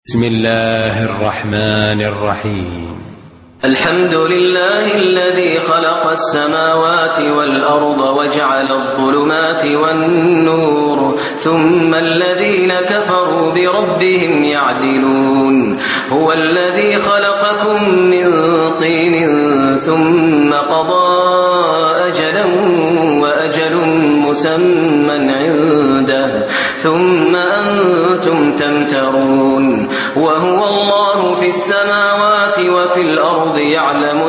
بسم الله الرحمن الرحيم. الحمد لله الذي خلق السماوات والأرض وجعل الظلمات والنور ثم الذين كفروا بربهم يعدلون. هو الذي خلقكم من طين ثم قضى أجلا وأجل مسمى عنده ثم أنتم تمترون. وهو الله في السماوات وفي الأرض يعلم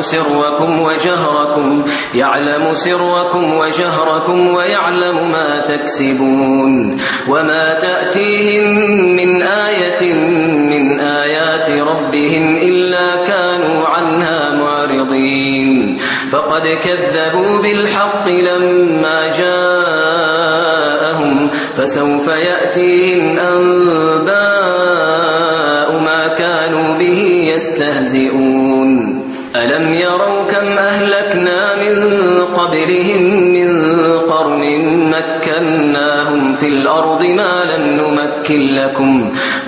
سركم وجهركم ويعلم ما تكسبون. وما تأتيهم من آية من آيات ربهم إلا كانوا عنها معرضين. فقد كذبوا بالحق لما جاءهم فسوف يأتيهم أنباء ما كانوا به يستهزئون. ألم يروا كم أهلكنا من قبلهم من قرن مكناهم في الأرض ما لم نمكن لكم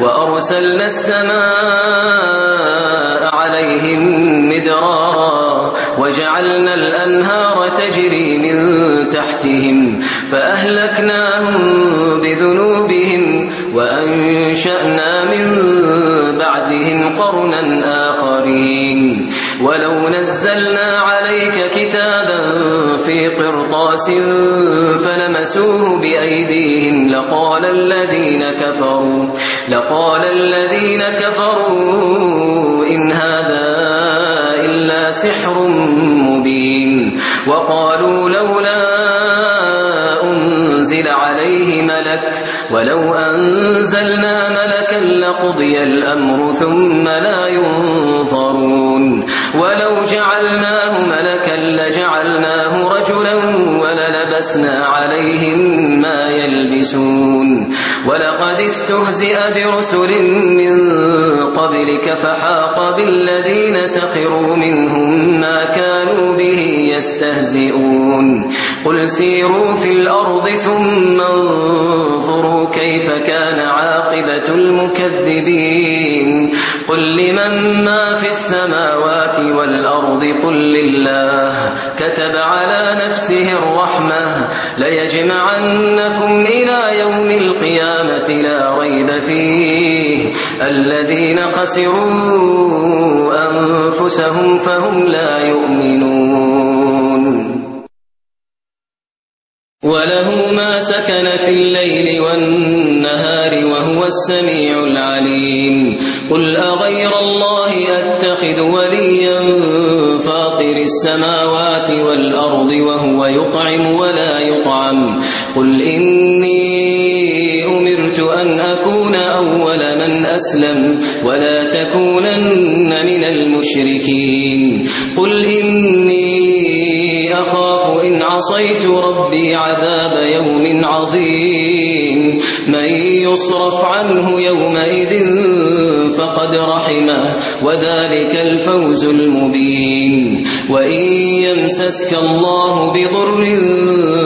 وأرسلنا السماء عليهم مدرارا وجعلنا الأنهار تجري من تحتهم فأهلكناهم بذنوبهم وأنشأنا من بعدهم قرنا آخرين. ولو نزلنا عليك كتابا في قرطاس فلمسوه بأيديهم لقال الذين كفروا إن هذا إلا سحر مبين. وقالوا لولا أنزل عليه ملك ولو أنزلنا ملكا لقضي الأمر ثم لا ينظرون. ولو جعلناه ملكا لجعلناه رجلا وللبسنا عليهم ما يلبسون. ولقد استهزئ برسل من قبلك فحاق بالذين سخروا منهم ما كانوا به يستهزئون. قل سيروا في الأرض ثم انظروا كيف كان عاقبة المكذبين. قل لمن ما في السماوات والأرض قل لله كتب على نفسه الرحمة ليجمعنكم إلى يوم القيامة لا ريب فيه. الذين خسروا أنفسهم فهم لا يؤمنون. وله ما سكن في الليل والنهار وهو السميع العليم. قل أغير الله أتخذ وليا فاطر السماوات والأرض وهو يطعم ولا يطعم. قل إني أمرت أن أكون أول من أسلم ولا تكونن من المشركين. قل إني أخاف إن عصيت ربي عذاب يوم عظيم. من يصرف عنه يومئذ فقد رحمه وذلك الفوز المبين. وإن يمسسك الله بضر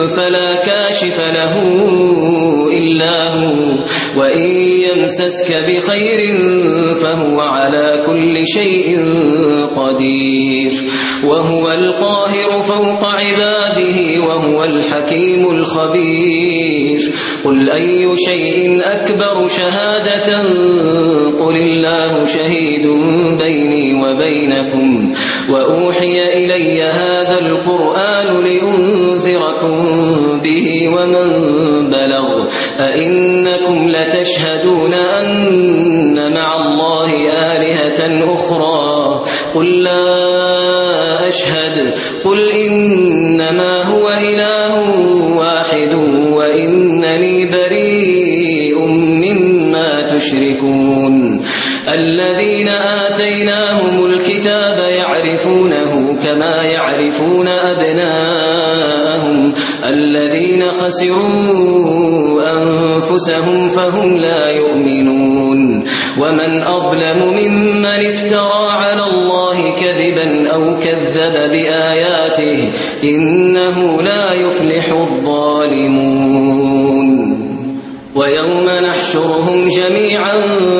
فلا كاشف له إلا هو وإن يمسسك بخير فهو على كل شيء قدير. وهو القاهر فوق عباده وهو الحكيم الخبير. قل أي شيء أكبر شهادة قل الله شهيد بيني وبينكم وأوحي إلي هذا القرآن لأنذركم به ومن بلغ. أئنكم لتشهدون أن مع الله آلهة أخرى قل لا أشهد. قل إنما هو إله واحد وإنني بريء مما تشركون. الذين آتيناهم الكتاب يعرفونه كما يعرفون أبناءهم. الذين خسروا أنفسهم فهم لا يؤمنون. ومن أظلم ممن افترى على الله كذبا أو كذب بآياته إنه لا يفلح الظالمون. ويوم نحشر ونحشرهم جميعا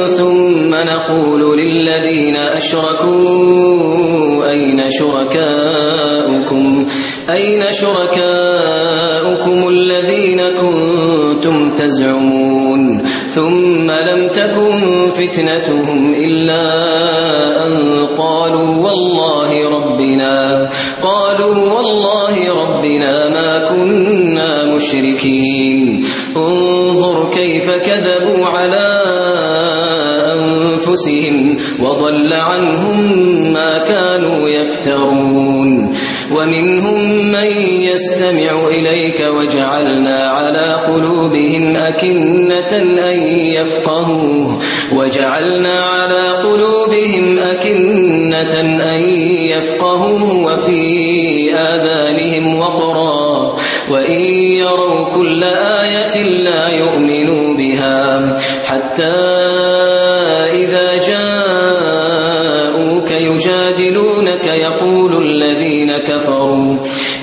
ثم نقول للذين أشركوا أين شركاؤكم الذين كنتم تزعمون ثم لم تكن فتنتهم إلا أن قالوا والله ربنا ما كنا مشركين انظر كيف كذبوا على أنفسهم وضل عنهم ما كانوا يفترون ومنهم من يستمع إليك وجعلنا على قلوبهم أكنة أن يفقهوه وفي آذانهم وقرا وإن يروا كل آية لا يؤمنوا بها حتى إذا جاءوك يجادلونك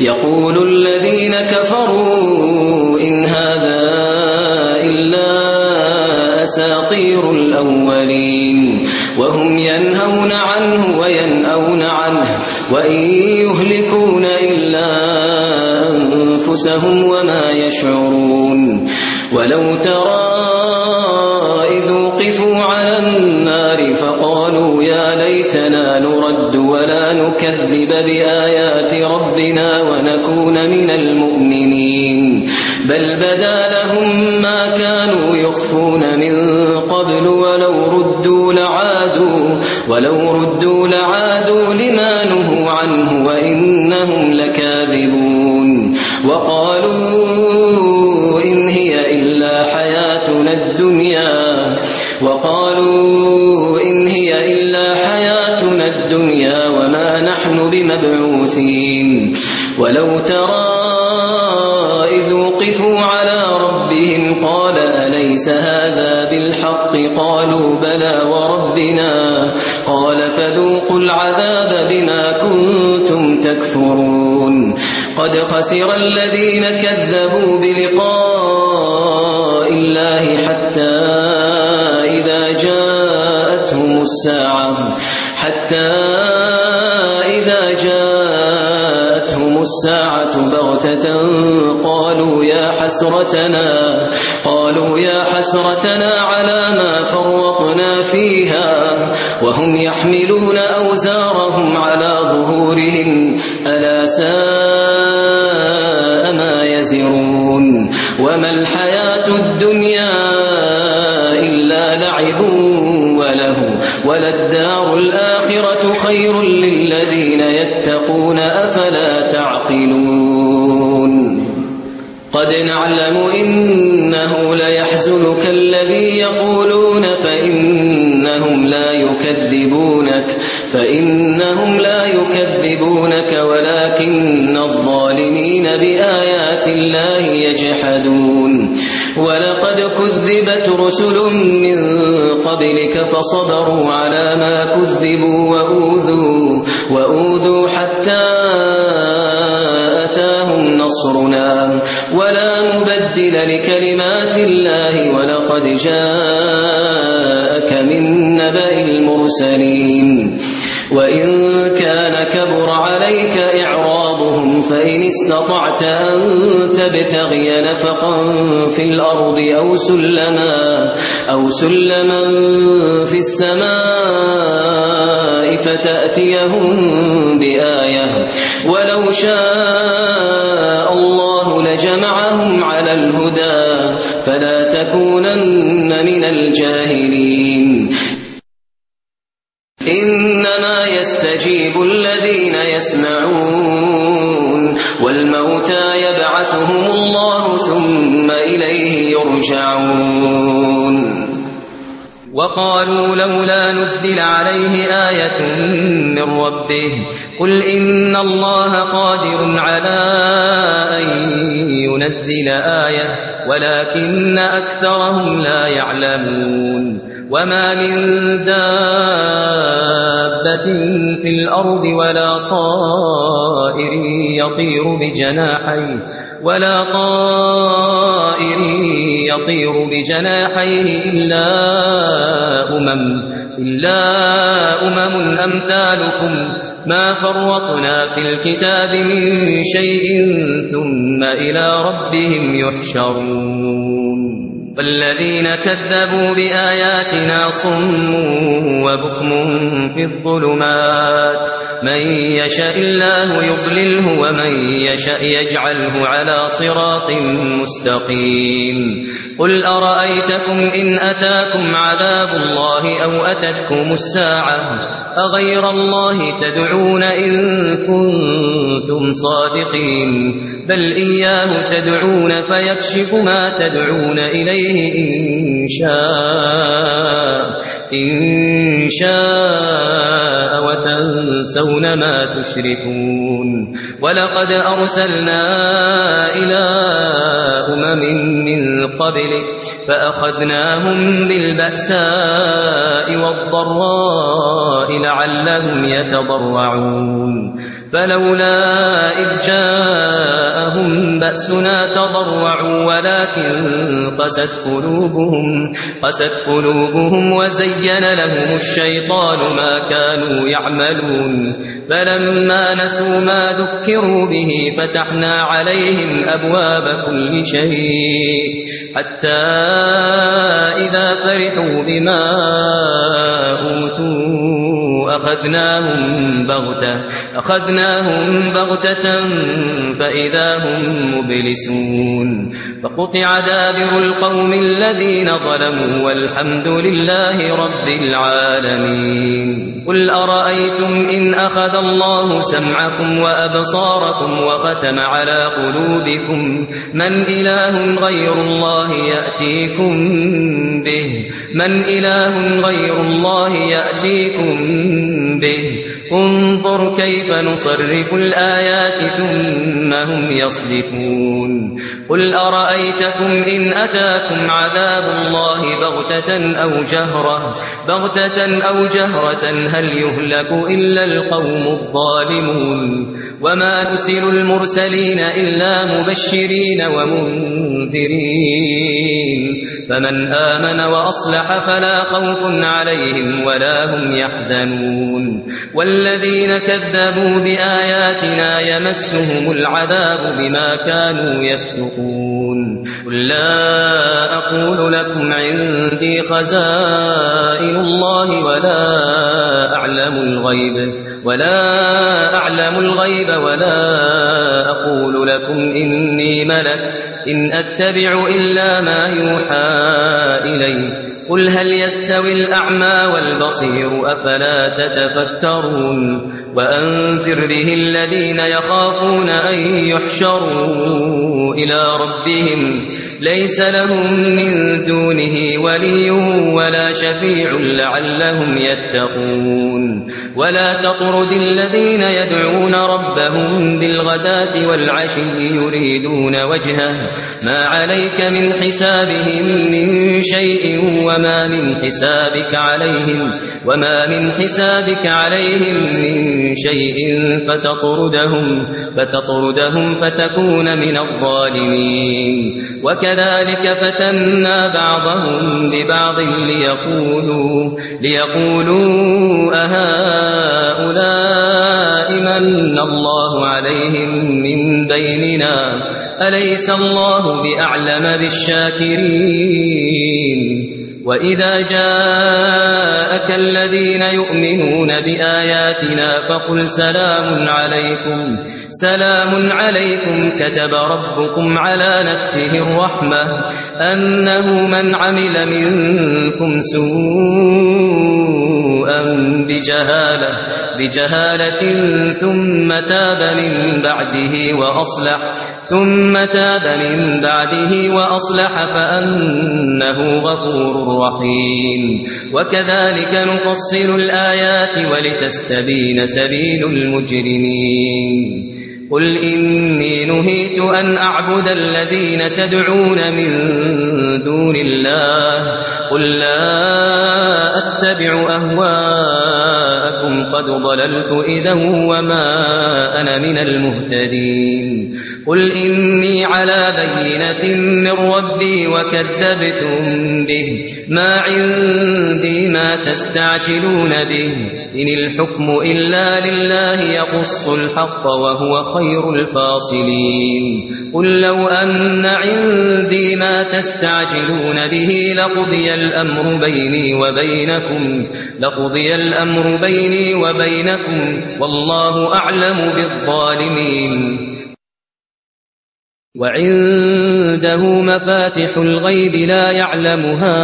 يقول الذين كفروا إن هذا إلا أساطير الأولين وهم ينهون عنه وينأون عنه وإن يهلكون إلا أنفسهم وما يشعرون ولو ترى إذ وقفوا على النار فقالوا يا ليتنا نرد ولا نكذب بآيات ربنا ونكون من المؤمنين بل بدا لهم ما كانوا يخفون من قبل ولو ردوا لعادوا لما نهوا عنه وإنهم لكاذبون وقالوا إن هي إلا حياتنا الدنيا وما نحن بمبعوثين ولو ترى إذ وقفوا على ربهم قال أليس هذا بالحق قالوا بلى وربنا قال فذوقوا العذاب بما كنتم تكفرون قد خسر الذين كذبوا بلقاء الله حتى إذا جاءتهم الساعة بغتة قالوا يا حسرتنا على ما فرطنا فيها وهم يحملون أوزارهم على ظهورهم ألا ساء ما يزرون وما الحياة الدنيا إلا لعب وله وللدار الآخرة خير للذين يتقون أفلا تعقلون قد نعلم إنه ليحزنك الذي يقولون فإنهم لا يكذبونك ولكن الظالمين بآيات الله يجحدون ولقد كذبت رسل من قبلك فصبروا على ما كذبوا وأوذوا حتى أتاهم نصرنا ولا مبدل لكلمات الله ولقد جاءك من نبأ المرسلين وإن كان كبر عليك إعراضهم فإن استطعت أن تبتغي نفقا في الأرض أو سلما في السماء فتأتيهم بآية ولو شاء الله لجمعهم على الهدى فلا تكونن من الجاهلين إنما يستجيب الذين يسمعون والموتى يبعثهم الله ثم إليه يرجعون وقالوا لولا نزل عليه آية من ربه قل إن الله قادر على أن ينزل آية ولكن أكثرهم لا يعلمون وما من دابة في الأرض ولا طائر يطير بجناحيه ولا طائر يطير بجناحيه إلا أمم أمثالكم ما فرطنا في الكتاب من شيء ثم إلى ربهم يحشرون والذين كذبوا بآياتنا صم وبكم في الظلمات من يشاء الله يضلله ومن يشاء يجعله على صراط مستقيم قل أرأيتكم إن أتاكم عذاب الله أو أتتكم الساعة أغير الله تدعون إن كنتم صادقين بل إياه تدعون فيكشف ما تدعون إليه إن شاء وتنسون ما تشركون ولقد أرسلنا إلى من قبلك فأخذناهم بالبأساء والضراء لعلهم يتضرعون فلولا إذ جاءهم بأسنا تضرعوا ولكن قست قلوبهم وزين لهم الشيطان ما كانوا يعملون فلما نسوا ما ذكروا به فتحنا عليهم أبواب كل شيء حتى إذا فرحوا بما أوتوا أخذناهم بغتة فإذا هم مبلسون فقطع دابر القوم الذين ظلموا والحمد لله رب العالمين قل أرأيتم إن أخذ الله سمعكم وأبصاركم وختم على قلوبكم من إله غير الله يأتيكم به انظر كيف نصرف الآيات ثم هم يصدفون قل أرأيتكم إن أتاكم عذاب الله بغتة أو جهرة هل يهلك إلا القوم الظالمون وما نرسل المرسلين إلا مبشرين ومنذرين فمن آمن وأصلح فلا خوف عليهم ولا هم يحزنون والذين كذبوا بآياتنا يمسهم العذاب بما كانوا يفسقون قل لا أقول لكم عندي خزائن الله ولا أعلم الغيب ولا أقول لكم إني ملك إن أتبع إلا ما يوحى إلي قل هل يستوي الأعمى والبصير أفلا تتفكرون وأنذر به الذين يخافون أن يحشروا إلى ربهم ليس لهم من دونه ولي ولا شفيع لعلهم يتقون ولا تطرد الذين يدعون ربهم بالغداة والعشي يريدون وجهه ما عليك من حسابهم من شيء وما من حسابك عليهم من شيء فتطردهم فتكون من الظالمين وكذلك فتنا بعضهم ببعض ليقولوا أهؤلاء من الله عليهم من بيننا أليس الله بأعلم بالشاكرين وإذا جاءك الذين يؤمنون بآياتنا فقل سلام عليكم كتب ربكم على نفسه الرحمة أنه من عمل منكم سوءا بجهالة ثم تاب من بعده وأصلح فأنه غفور رحيم وكذلك نفصل الآيات ولتستبين سبيل المجرمين قل إني نهيت أن أعبد الذين تدعون من دون الله قل لا أتبع أهواءكم قد ضللت إذا وما أنا من المهتدين قل إني على بينة من ربي وكذبتم به ما عندي ما تستعجلون به إن الحكم إلا لله يقص الحق وهو خير الفاصلين قل لو أن عندي ما تستعجلون به لقضي الأمر بيني وبينكم والله أعلم بالظالمين وعنده مفاتح الغيب لا يعلمها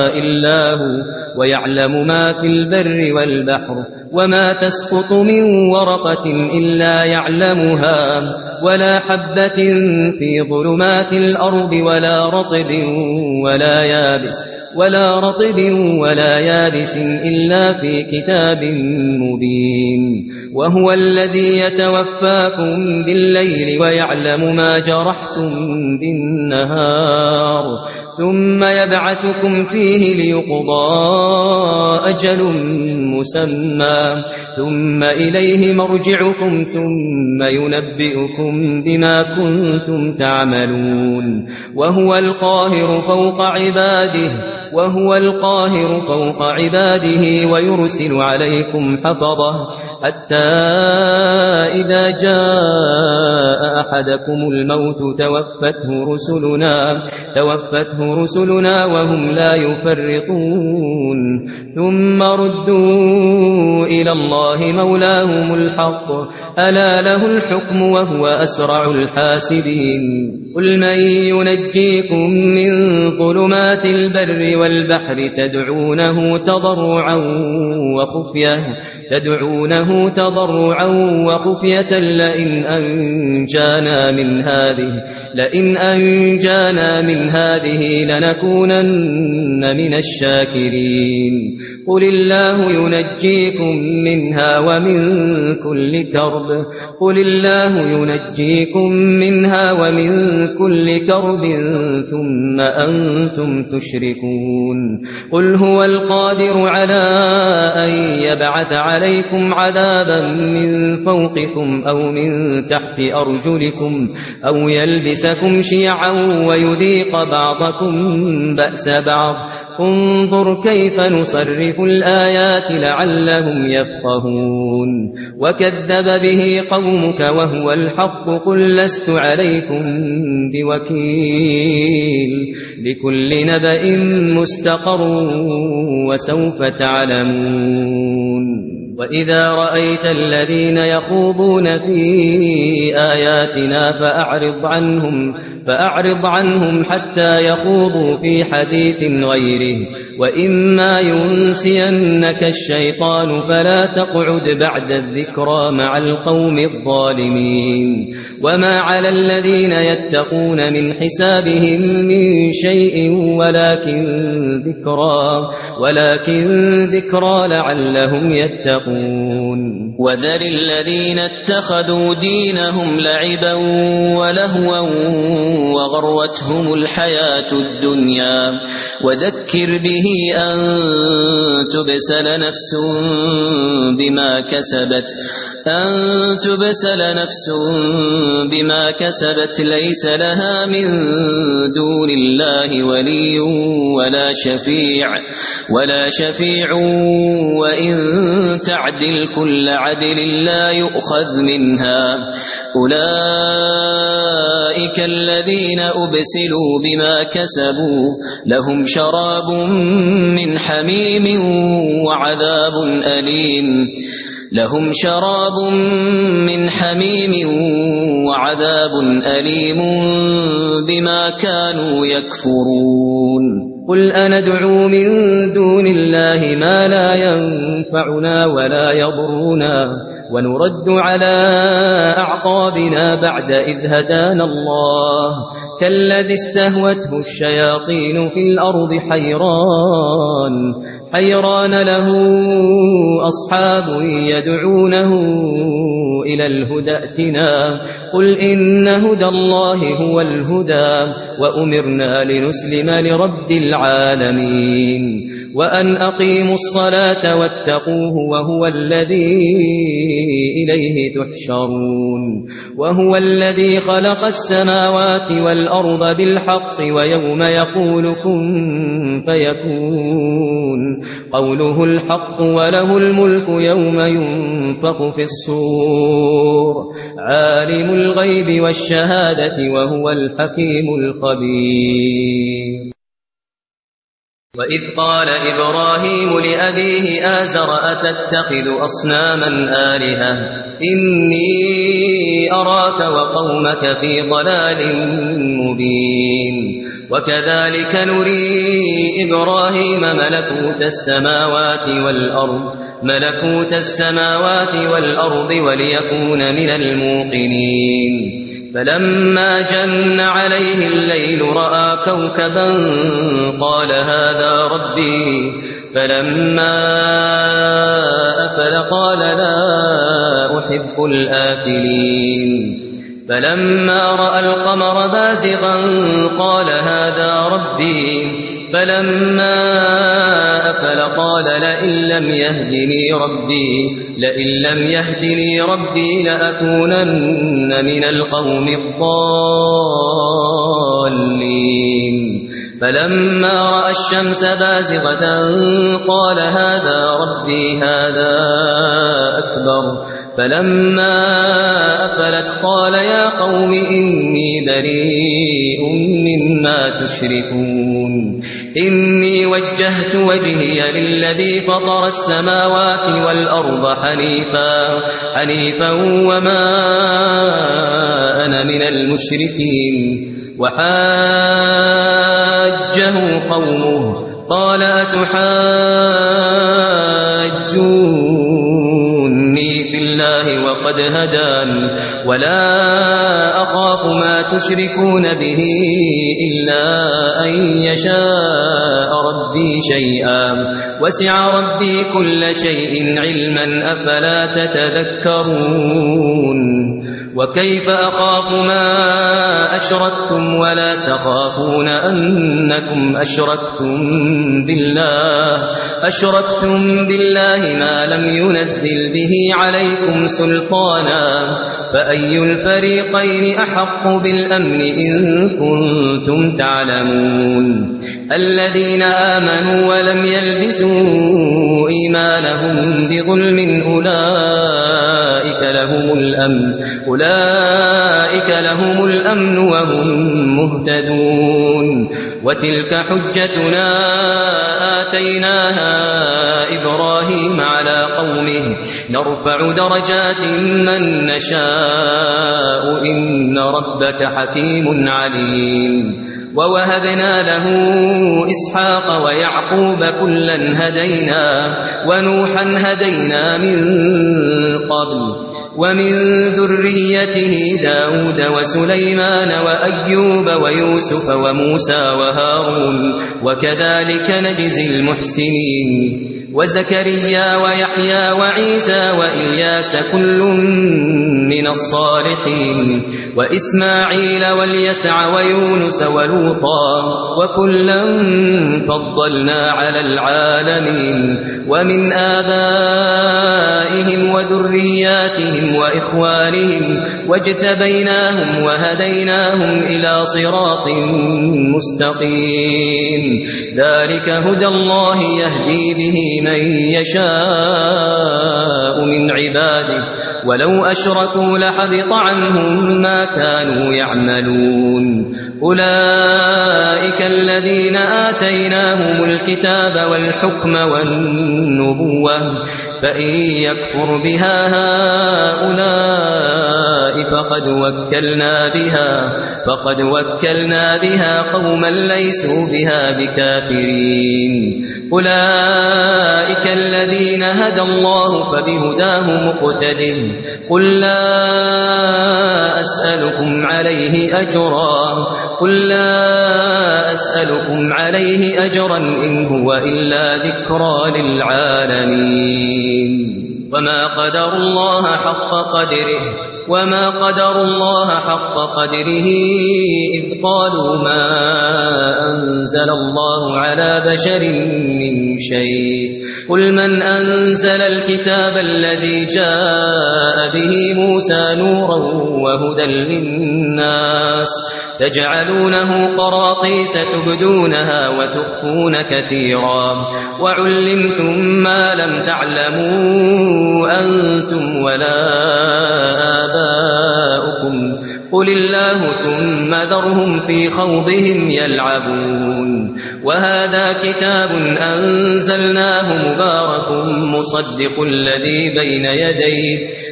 إلا هو ويعلم ما في البر والبحر وما تسقط من ورقة إلا يعلمها ولا حبة في ظلمات الأرض ولا رطب ولا يابس إلا في كتاب مبين وهو الذي يتوفاكم بالليل ويعلم ما جرحتم بالنهار ثم يبعثكم فيه ليقضى أجل مسمى ثم إليه مرجعكم ثم ينبئكم بما كنتم تعملون وهو القاهر فوق عباده ويرسل عليكم حفظه حتى إذا جاء أحدكم الموت توفته رسلنا وهم لا يفرطون ثم ردوا إلى الله مولاهم الحق ألا له الحكم وهو أسرع الحاسبين قل من ينجيكم من ظلمات البر والبحر تدعونه تضرعا وخفية لئن أنجانا من هذه لنكونن من الشاكرين قل الله ينجيكم منها ومن كل كرب ثم أنتم تشركون قل هو القادر على أن يبعث عليكم عذابا من فوقكم أو من تحت أرجلكم أو يلبسكم شيعا ويذيق بعضكم بأس بعض انظر كيف نصرف الآيات لعلهم يفقهون وكذب به قومك وهو الحق قل لست عليكم بوكيل لكل نبأ مستقر وسوف تعلمون وإذا رأيت الذين يخوضون في آياتنا فأعرض عنهم حتى يخوضوا في حديث غيره وإما ينسينك الشيطان فلا تقعد بعد الذكرى مع القوم الظالمين وما على الذين يتقون من حسابهم من شيء ولكن ذكرى لعلهم يتقون وذر الذين اتخذوا دينهم لعبا ولهوا وغرتهم الحياة الدنيا وذكر به أن تبسل نفس بما كسبت ليس لها من دون الله ولي ولا شفيع وإن تعدل كل عدل لا يؤخذ منها أولئك الذين أبسلوا بما كسبوا لهم شراب من حميم وعذاب أليم بما كانوا يكفرون قل أندعو من دون الله ما لا ينفعنا ولا يضرنا ونرد على أعقابنا بعد إذ هدانا الله كالذي استهوته الشياطين في الأرض حيران له أصحاب يدعونه إلى الهدى ائتنا قل إن هدى الله هو الهدى وأمرنا لنسلم لرب العالمين وأن أقيموا الصلاة واتقوه وهو الذي إليه تحشرون وهو الذي خلق السماوات والأرض بالحق ويوم يقول كن فيكون قوله الحق وله الملك يوم ينفخ في الصور عالم الغيب والشهادة وهو الحكيم الخبير وإذ قال إبراهيم لأبيه آزر أتتخذ أصناما آلهة إني أراك وقومك في ضلال مبين وكذلك نري إبراهيم ملكوت السماوات والأرض وليكون من الموقنين فلما جن عليه الليل رأى كوكبا قال هذا ربي فلما أفل قال لا أحب الآفلين فلما رأى القمر بازغا قال هذا ربي فلما أفل قال لئن لم يهدني ربي لأكونن من القوم الضالين فلما رأى الشمس بازغة قال هذا ربي هذا أكبر فلما أفلت قال يا قوم إني بريء مما تشركون إني وجهت وجهي للذي فطر السماوات والأرض حنيفا وما أنا من المشركين وحاجه قومه قال أتحاجوني في الله وقد هدان ولا أخاف ما تشركون به إلا أن يشاء ربي شيئا وسع ربي كل شيء علما أفلا تتذكرون وكيف أخاف ما أشركتم ولا تخافون أنكم أشركتم بالله ما لم ينزل به عليكم سلطانا فأي الفريقين أحق بالأمن إن كنتم تعلمون الذين آمنوا ولم يلبسوا إيمانهم بظلم أولئك لهم الأمن وهم مهتدون وتلك حجتنا آتيناها إبراهيم على قومه نرفع درجات من نشاء إن ربك حكيم عليم ووهبنا له إسحاق ويعقوب كلا هدينا ونوحا هدينا من قبل ومن ذريته داود وسليمان وأيوب ويوسف وموسى وهارون وكذلك نجزي المحسنين وزكريا ويحيى وعيسى وإلياس كل من الصالحين وإسماعيل واليسع ويونس ولوطا وكلا فضلنا على العالمين ومن آبائهم وذرياتهم وإخوانهم واجتبيناهم وهديناهم إلى صراط مستقيم ذلك هدى الله يهدي به من يشاء من عباده ولو أشركوا لحبط عنهم ما كانوا يعملون أولئك الذين آتيناهم الكتاب والحكم والنبوة فإن يكفر بها هؤلاء فقد وكلنا بها قوما ليسوا بها بكافرين أولئك الذين هدى الله فبهداه مقتده قل لا أسألكم عليه أجرا إن هو إلا ذكرى للعالمين وما قدروا الله حق قدره وما قدروا الله حق قدره إذ قالوا ما أنزل الله على بشر من شيء قل من أنزل الكتاب الذي جاء به موسى نورا وهدى للناس تجعلونه قراطيس تبدونها وتخفون كثيرا وعلمتم ما لم تعلموا أنتم ولا آباؤكم قل الله ثم ذرهم في خوضهم يلعبون وهذا كتاب أنزلناه مبارك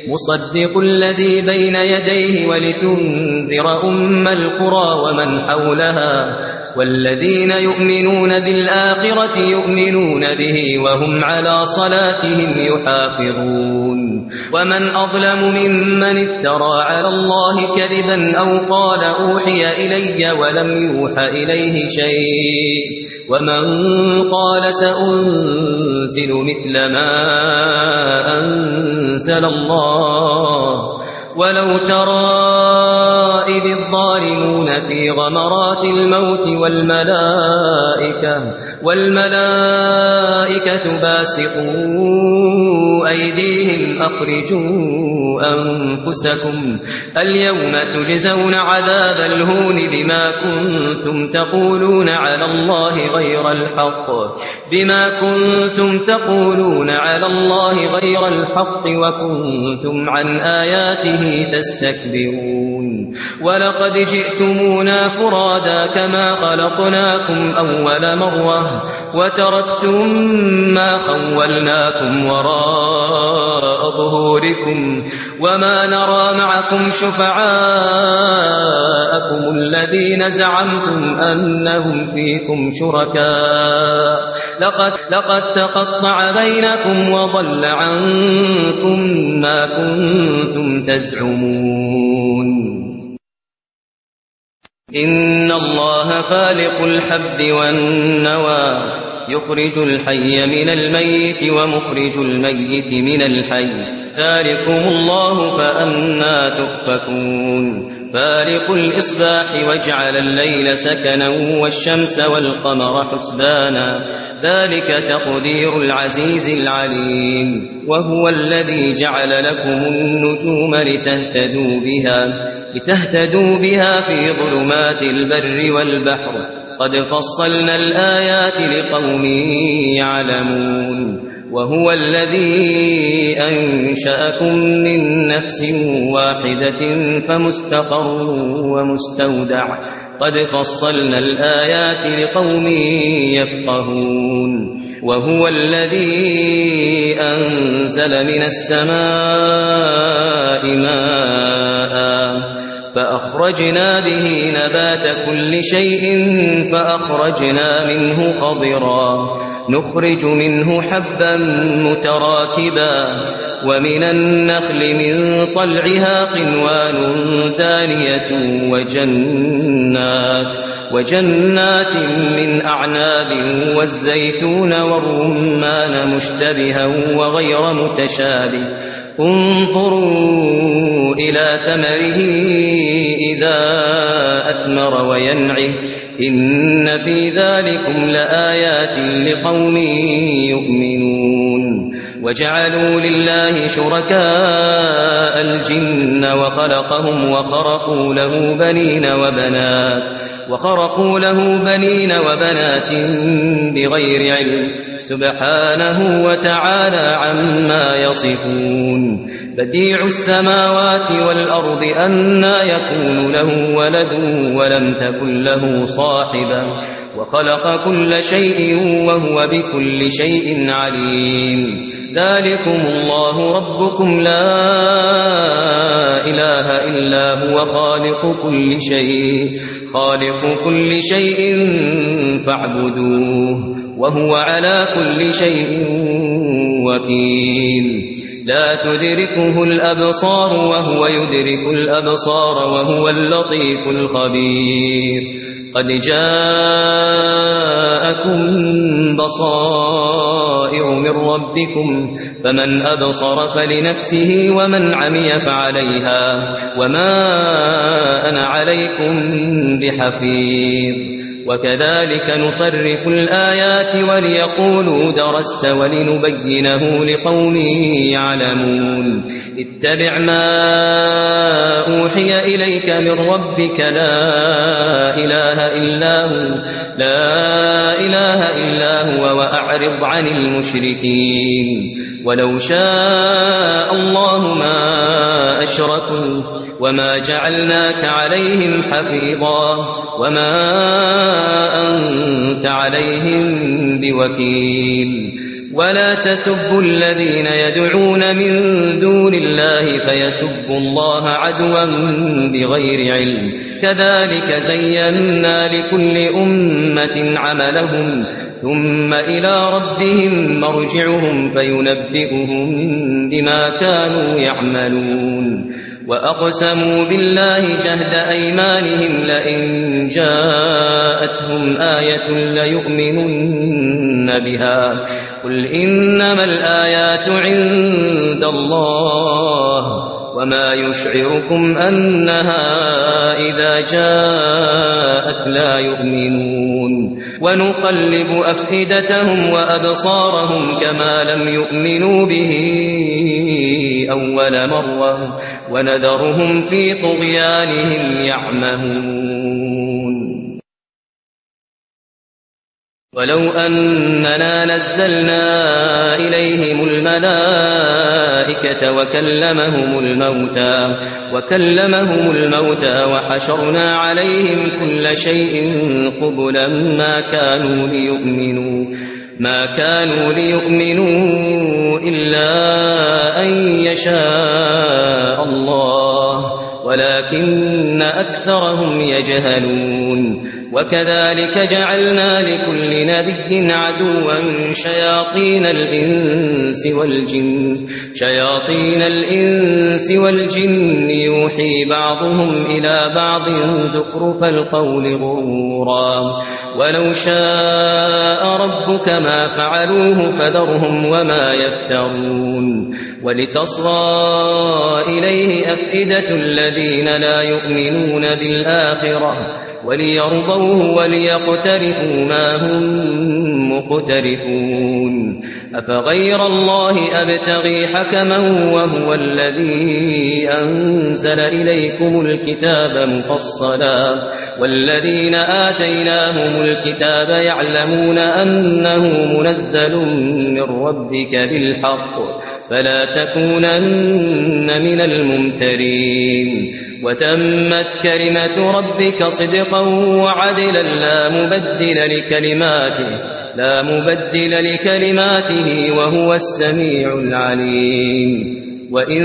مصدق الذي بين يديه ولتنذر أم القرى ومن حولها والذين يؤمنون بالآخرة يؤمنون به وهم على صلاتهم يحافظون ومن أظلم ممن افترى على الله كذبا أو قال أوحي إلي ولم يوح إليه شيء ومن قال سأنزل مثل ما أنزل الله ولو ترى إذ الظالمون في غمرات الموت والملائكة باسطوا أيديهم أخرجوا أنفسكم اليوم تجزون عذاب الهون بما كنتم تقولون على الله غير الحق وكنتم عن آياته تستكبرون ولقد جئتمونا فرادا كما خلقناكم أول مرة وتركتم ما خولناكم وراء ظهوركم وما نرى معكم شفعاءكم الذين زعمتم أنهم فيكم شركاء لقد تقطع بينكم وضل عنكم ما كنتم تزعمون إن الله فالق الحب والنوى يخرج الحي من الميت ومخرج الميت من الحي ذلكم الله فأنى تؤفكون فالق الإصباح وجعل الليل سكنا والشمس والقمر حسبانا ذلك تقدير العزيز العليم وهو الذي جعل لكم النجوم لتهتدوا بها في ظلمات البر والبحر قد فصلنا الآيات لقوم يعلمون وهو الذي أنشأكم من نفس واحدة فمستقر ومستودع قد فصلنا الآيات لقوم يفقهون وهو الذي أنزل من السماء ماء فأخرجنا به نبات كل شيء فأخرجنا منه خضرا نخرج منه حبا متراكبا ومن النخل من طلعها قنوان دانية وجنات من أعناب والزيتون والرمان مشتبها وغير متشابه انظروا إلى ثمره إذا أثمر وينعه إن في ذلكم لآيات لقوم يؤمنون وجعلوا لله شركاء الجن وخلقهم وخرقوا له بنين وبنات بغير علم سبحانه وتعالى عما يصفون بديع السماوات والأرض أنى يكون له ولد ولم تكن له صاحبة وخلق كل شيء وهو بكل شيء عليم ذلكم الله ربكم لا إله إلا هو خالق كل شيء فاعبدوه وهو على كل شيء وكيل لا تدركه الأبصار وهو يدرك الأبصار وهو اللطيف الخبير قد جاءكم بصائر من ربكم فمن أبصر فلنفسه ومن عمي فعليها وما أنا عليكم بحفيظ وكذلك نصرف الآيات وليقولوا درست ولنبينه لقوم يعلمون اتبع ما أوحي إليك من ربك لا إله إلا هو وأعرض عن المشركين ولو شاء الله ما أشركوا وما جعلناك عليهم حفيظا وما أنت عليهم بوكيل ولا تسبوا الذين يدعون من دون الله فيسبوا الله عدوا بغير علم كذلك زينا لكل أمة عملهم ثم إلى ربهم مرجعهم فينبئهم بما كانوا يعملون وأقسموا بالله جهد أيمانهم لئن جاءتهم آية ليؤمنن بها قل إنما الآيات عند الله وما يشعركم أنها إذا جاءت لا يؤمنون ونقلب أفئدتهم وأبصارهم كما لم يؤمنوا به أول مرة ونذرهم في طغيانهم يعمهون ولو أننا نزلنا إليهم الملائكة وكلمهم الموتى وحشرنا عليهم كل شيء قبلا ما كانوا ليؤمنوا إلا أن يشاء الله ولكن أكثرهم يجهلون وكذلك جعلنا لكل نبي عدوا شياطين الإنس والجن يوحي بعضهم إلى بعض زخرف القول غرورا ولو شاء ربك ما فعلوه فذرهم وما يفترون ولتصغى إليه أفئدة الذين لا يؤمنون بالآخرة وليرضوه وليقترفوا ما هم مقترفون أفغير الله أبتغي حكما وهو الذي أنزل إليكم الكتاب مفصلا والذين آتيناهم الكتاب يعلمون أنه منزل من ربك بالحق فلا تكونن من الممترين وتمت كلمة ربك صدقا وعدلا لا مبدل لكلماته وهو السميع العليم وإن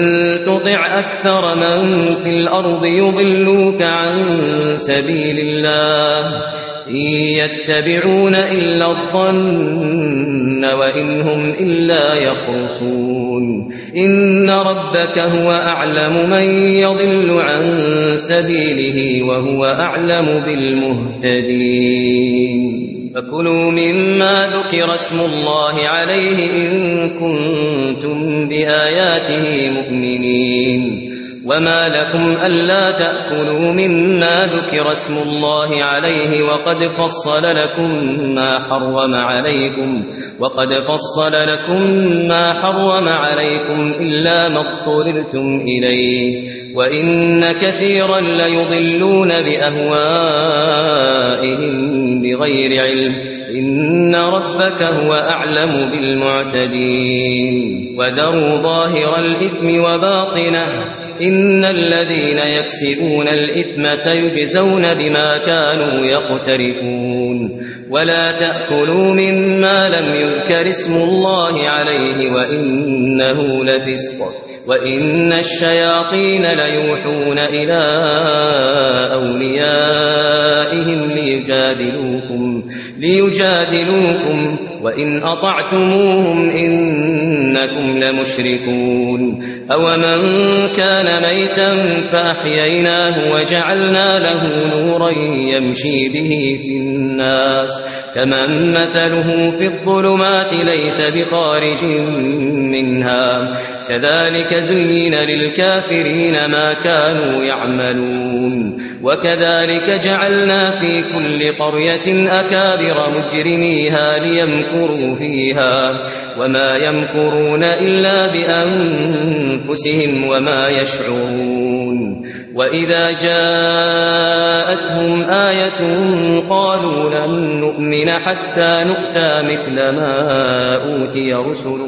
تطع أكثر من في الأرض يضلوك عن سبيل الله إن يتبعون إلا الظن وإن هم إلا يخرصون إن ربك هو أعلم من يضل عن سبيله وهو أعلم بالمهتدين فكلوا مما ذكر اسم الله عليه إن كنتم بآياته مؤمنين وما لكم ألا تأكلوا مما ذكر اسم الله عليه وقد فصل لكم ما حرم عليكم إلا ما اضطررتم إليه وإن كثيرا ليضلون بأهوائهم بغير علم إن ربك هو أعلم بالمعتدين وذروا ظاهر الإثم وباطنه إن الذين يكسبون الإثم سيجزون بما كانوا يقترفون ولا تأكلوا مما لم يذكر اسم الله عليه وإنه لفسق وإن الشياطين ليوحون إلى أوليائهم ليجادلوكم وإن أطعتموهم إنكم لمشركون أومن كان ميتا فأحييناه وجعلنا له نورا يمشي به في الناس كمن مثله في الظلمات ليس بخارج منها كذلك زين للكافرين ما كانوا يعملون وكذلك جعلنا في كل قرية أكابر مجرميها ليمكروا فيها وما يمكرون إلا بأنفسهم وما يشعرون وإذا جاءتهم آية قالوا لن نؤمن حتى نؤتى مثل ما أوتي رسل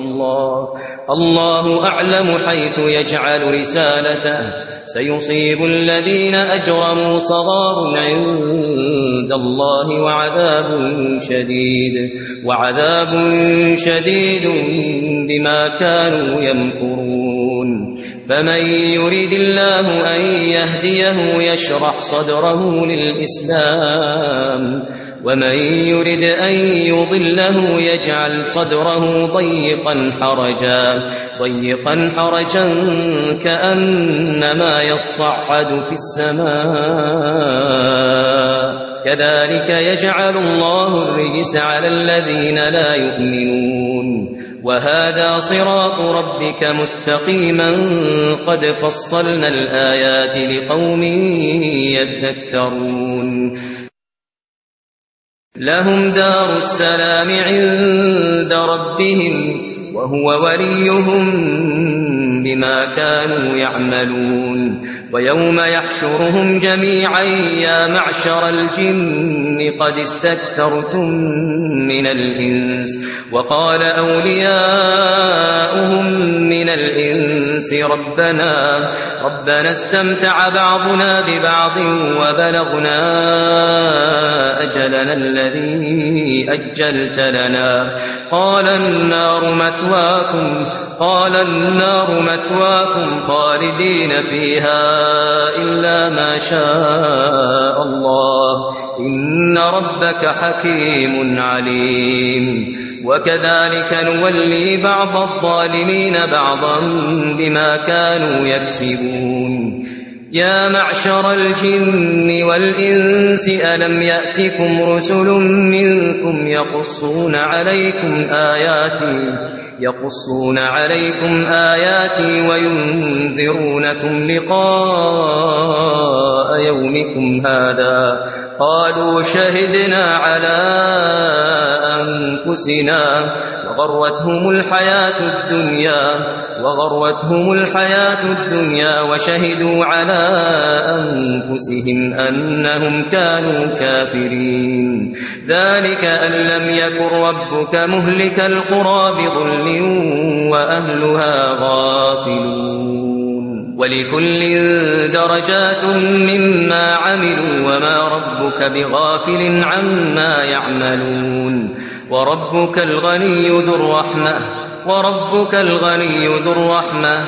الله أعلم حيث يجعل رسالته سيصيب الذين أجرموا صغار عند الله وعذاب شديد بما كانوا يمكرون فمن يريد الله أن يهديه يشرح صدره للإسلام ومن يريد أن يضله يجعل صدره ضيقا حرجا كأنما يصعد في السماء كذلك يجعل الله الرجس على الذين لا يؤمنون وهذا صراط ربك مستقيما قد فصلنا الآيات لقوم يذكرون لهم دار السلام عند ربهم وهو وليهم بما كانوا يعملون ويوم يحشرهم جميعا يا معشر الجن قد استكثرتم من الإنس وقال أولياؤهم من الإنس ربنا استمتع بعضنا ببعض وبلغنا أجلنا الذي أجلت لنا قال النار مثواكم خالدين فيها إلا ما شاء الله إن ربك حكيم عليم وكذلك نولي بعض الظالمين بعضا بما كانوا يكسبون يا معشر الجن والإنس ألم يأتكم رسل منكم يقصون عليكم آياتي وينذرونكم لقاء يومكم هذا قالوا شهدنا على أنفسنا وغرتهم الحياة الدنيا وشهدوا على أنفسهم أنهم كانوا كافرين ذلك أن لم يكن ربك مهلك القرى بظلم وأهلها غافلون ولكل درجات مما عملوا وما ربك بغافل عما يعملون وربك الغني ذو الرحمة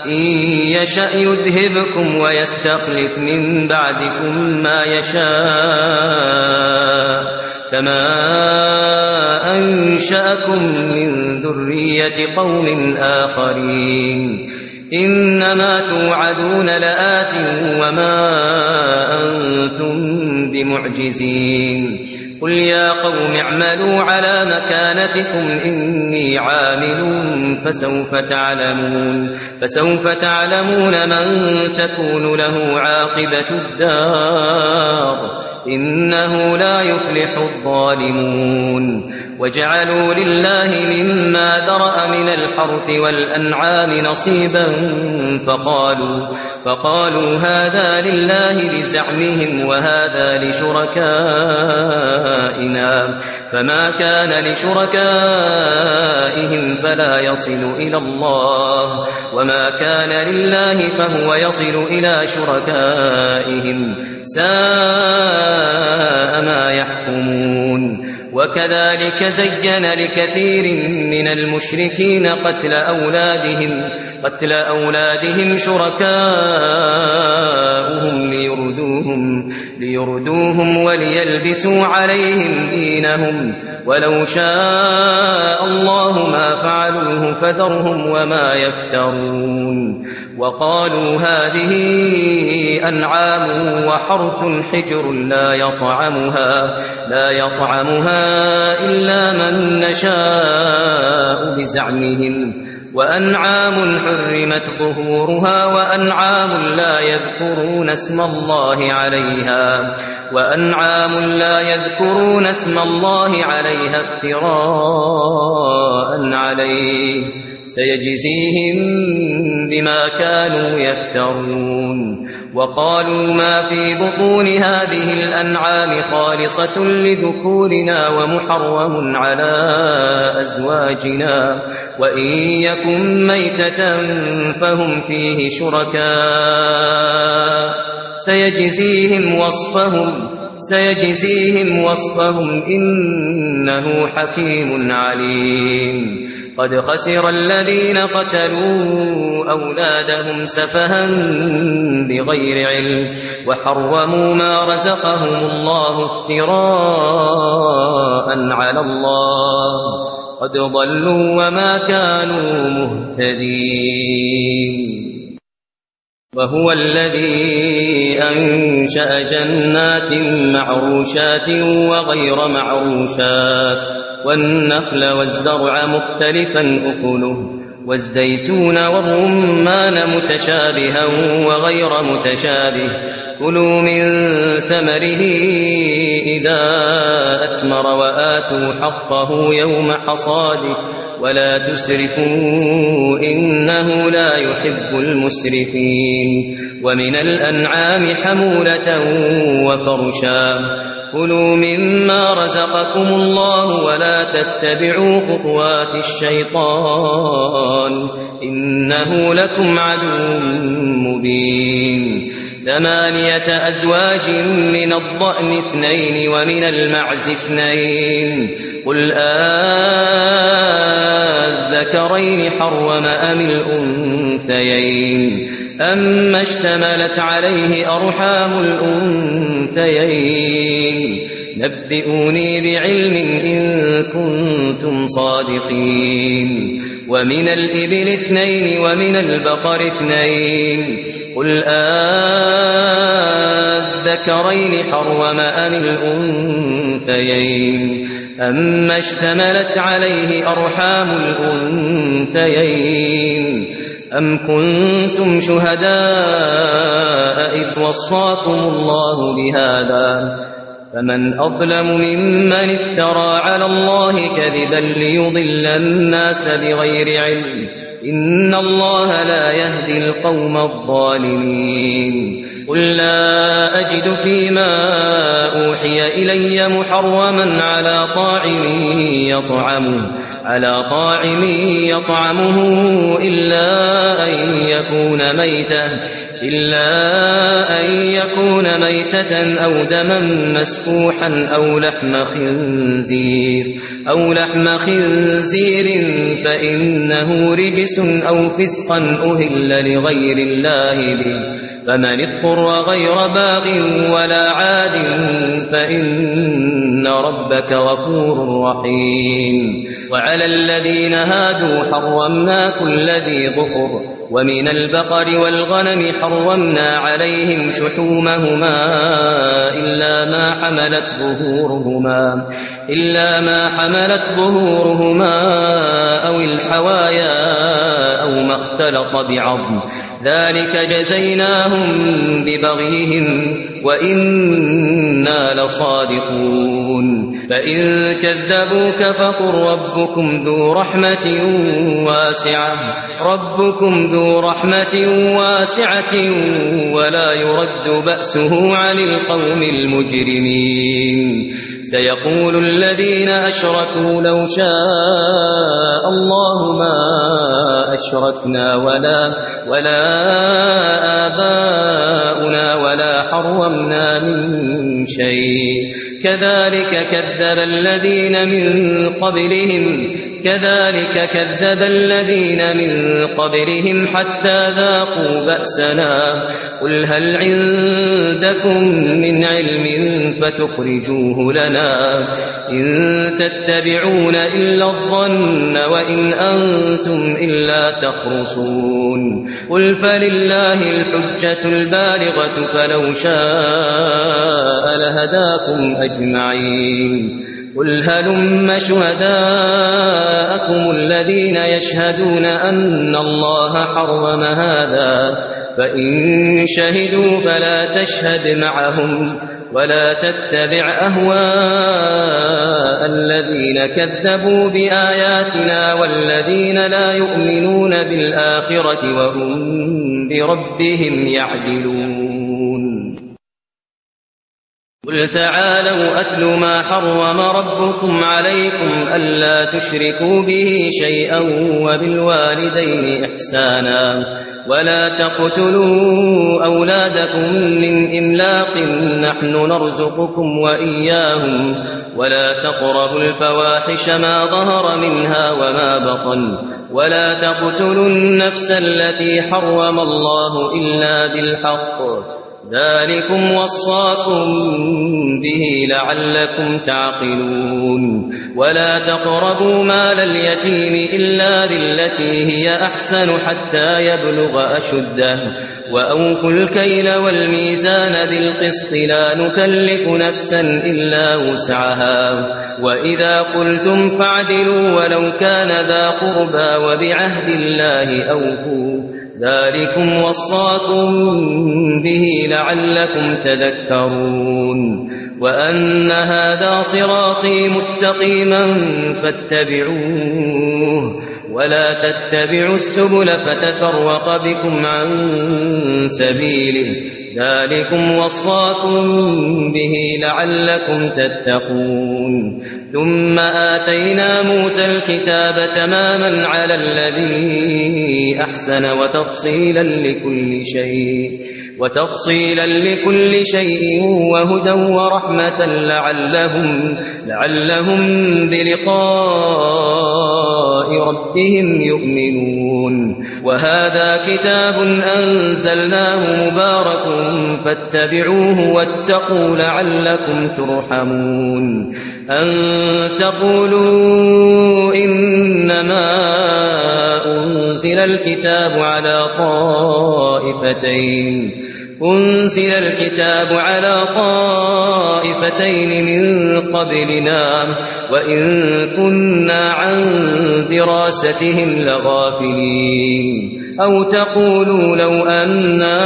إن يشأ يذهبكم ويستخلف من بعدكم ما يشاء كما أنشأكم من ذرية قوم آخرين إنما توعدون لآت وما أنتم بمعجزين قل يا قوم اعملوا على مكانتكم إني عامل فسوف تعلمون من تكون له عاقبة الدار إنه لا يفلح الظالمون وجعلوا لله مما ذرأ من الحرث والأنعام نصيبا فقالوا هذا لله بزعمهم وهذا لشركائنا فما كان لشركائهم فلا يصل إلى الله وما كان لله فهو يصل إلى شركائهم ساء ما يحكمون وكذلك زين لكثير من المشركين قتل أولادهم شركاؤهم ليردوهم وليلبسوا عليهم دينهم ولو شاء الله ما فعلوه فذرهم وما يفترون وقالوا هذه أنعام وحرث حجر لا يطعمها إلا من نشاء بزعمهم وأنعام حرمت ظهورها وأنعام لا يذكرون اسم الله عليها افتراء عليه سيجزيهم بما كانوا يفترون وقالوا ما في بطون هذه الأنعام خالصة لذكورنا ومحرم على أزواجنا وإن يكن ميتة فهم فيه شركاء سيجزيهم وصفهم إنه حكيم عليم قد خسر الذين قتلوا أولادهم سفها بغير علم وحرموا ما رزقهم الله افتراء على الله قد ضلوا وما كانوا مهتدين وهو الذي أنشأ جنات معروشات وغير معروشات والنخل والزرع مختلفا أكله والزيتون والرمان متشابها وغير متشابه كلوا من ثمره إذا أثمر وآتوا حقه يوم حصاده ولا تسرفوا إنه لا يحب المسرفين ومن الأنعام حمولة وفرشا كلوا مما رزقكم الله ولا تتبعوا خطوات الشيطان إنه لكم عدو مبين 8 أزواج من الضأن 2 ومن المعز 2 قل الذكرين حرم أم الأنثيين أما اشتملت عليه أرحام الأنثيين نبئوني بعلم إن كنتم صادقين ومن الإبل 2 ومن البقر 2 قل الذكرين حرم أم الأنثيين أما اشتملت عليه أرحام الأنثيين أم كنتم شهداء إذ وصاكم الله بهذا فمن أظلم ممن افترى على الله كذبا ليضل الناس بغير علم إن الله لا يهدي القوم الظالمين قل لا أجد فيما أوحي إلي محرما على طاعم يطعمه إلا أن يكون ميتة أو دما مسفوحا أو لحم خنزير فإنه رجس أو فسقا أهل لغير الله به فمن اضطر غير باغ ولا عاد فإن ربك غفور رحيم وعلى الذين هادوا حرمنا كل ذي ظفر ومن البقر والغنم حرمنا عليهم شحومهما إلا ما حملت ظهورهما أو الحوايا أو ما اختلط بعظم ذلك جزيناهم ببغيهم وإنا لصادقون فإن كذبوك فقل ربكم ذو رحمة واسعة ولا يرد بأسه عن القوم المجرمين سيقول الذين أشركوا لو شاء الله ما أشركنا ولا آباؤنا ولا حرمنا من شيء كذلك كذب الذين من قبلهم كذلك كذب الذين من قبلهم حتى ذاقوا بأسنا قل هل عندكم من علم فتخرجوه لنا إن تتبعون إلا الظن وإن أنتم إلا تخرصون قل فلله الحجة البالغة فلو شاء لهداكم أجمعين قل هلم شهداءكم الذين يشهدون أن الله حرم هذا فإن شهدوا فلا تشهد معهم ولا تتبع أهواء الذين كذبوا بآياتنا والذين لا يؤمنون بالآخرة وهم بربهم يعدلون قل تعالوا أتل ما حرم ربكم عليكم ألا تشركوا به شيئا وبالوالدين إحسانا ولا تقتلوا أولادكم من إملاق نحن نرزقكم وإياهم ولا تقربوا الفواحش ما ظهر منها وما بطن ولا تقتلوا النفس التي حرم الله إلا بالحق ذلكم وصاكم به لعلكم تعقلون ولا تقربوا مال اليتيم إلا بالتي هي أحسن حتى يبلغ أشده وأوفوا الكيل والميزان بالقسط لا نكلف نفسا إلا وسعها وإذا قلتم فاعدلوا ولو كان ذا قربى وبعهد الله أوفوا ذلكم وصاكم به لعلكم تذكرون وأن هذا صراطي مستقيما فاتبعوه ولا تتبعوا السبل فتفرق بكم عن سبيله ذلكم وصاكم به لعلكم تتقون ثم آتينا موسى الكتاب تماما على الذي أحسن وتفصيلا لكل شيء وهدى ورحمة لعلهم بلقاء ربهم يؤمنون وهذا كتاب أنزلناه مبارك فاتبعوه واتقوا لعلكم ترحمون أن تقولوا إنما أنزل الكتاب على طائفتين من قبلنا وإن كنا عن دراستهم لغافلين أو تقولوا لو أنا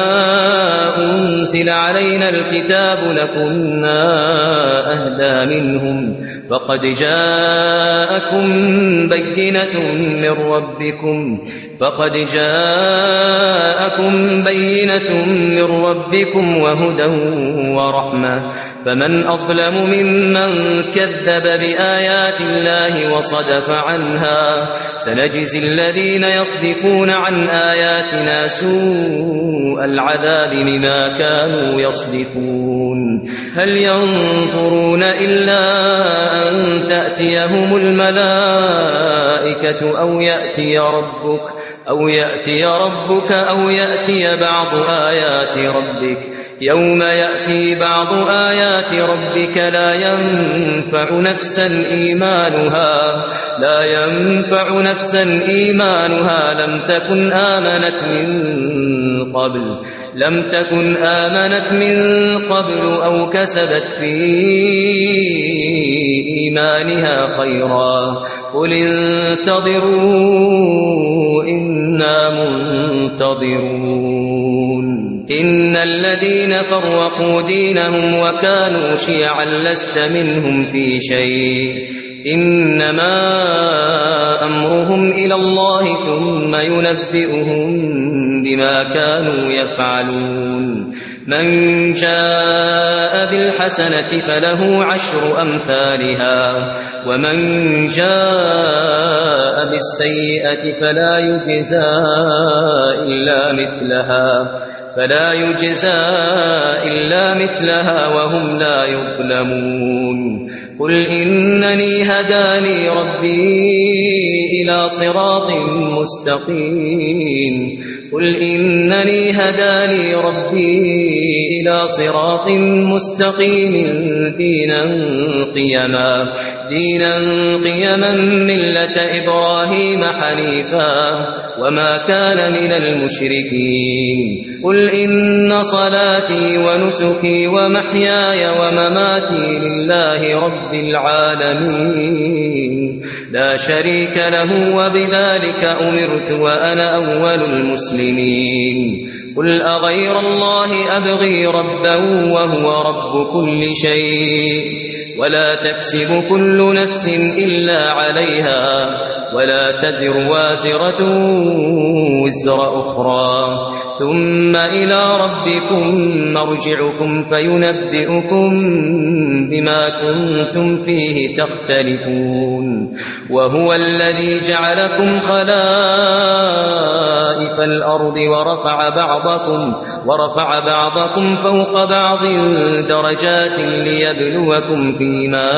أنزل علينا الكتاب لكنا أهدى منهم فقد جاءكم بينة من ربكم وهدى ورحمة فمن أظلم ممن كذب بآيات الله وصدف عنها سنجزي الذين يصدفون عن آياتنا سوء العذاب بما كانوا يصدفون هل ينظرون إلا أن تأتيهم الملائكة أو يأتي ربك أو يأتي بعض آيات ربك يوم يأتي بعض آيات ربك لا ينفع نفسا إيمانها لم تكن آمنت من قبل أو كسبت في إيمانها خيرا قل انتظروا إنا منتظرون إن الذين فرقوا دينهم وكانوا شيعا لست منهم في شيء إنما أمرهم إلى الله ثم ينبئهم بما كانوا يفعلون من جاء بالحسنة فله 10 أمثالها ومن جاء بالسيئة فلا يجزى إلا مثلها وهم لا يظلمون قل إنني هداني ربي إلى صراط مستقيم قل إنني هداني ربي إلى صراط مستقيم دينا قيما ملة إبراهيم حنيفا وما كان من المشركين قل إن صلاتي ونسكي ومحياي ومماتي لله رب العالمين لا شريك له وبذلك أمرت وأنا أول المسلمين قل أغير الله أبغي ربا وهو رب كل شيء ولا تكسب كل نفس إلا عليها ولا تزر وازرة وزر أخرى ثم إلى ربكم مرجعكم فينبئكم بما كنتم فيه تختلفون وهو الذي جعلكم خلائف الأرض ورفع بعضكم فوق بعض درجات ليبلوكم فيما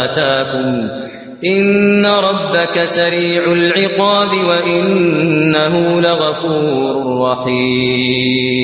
آتاكم إن ربك سريع العقاب وإنه لغفور رحيم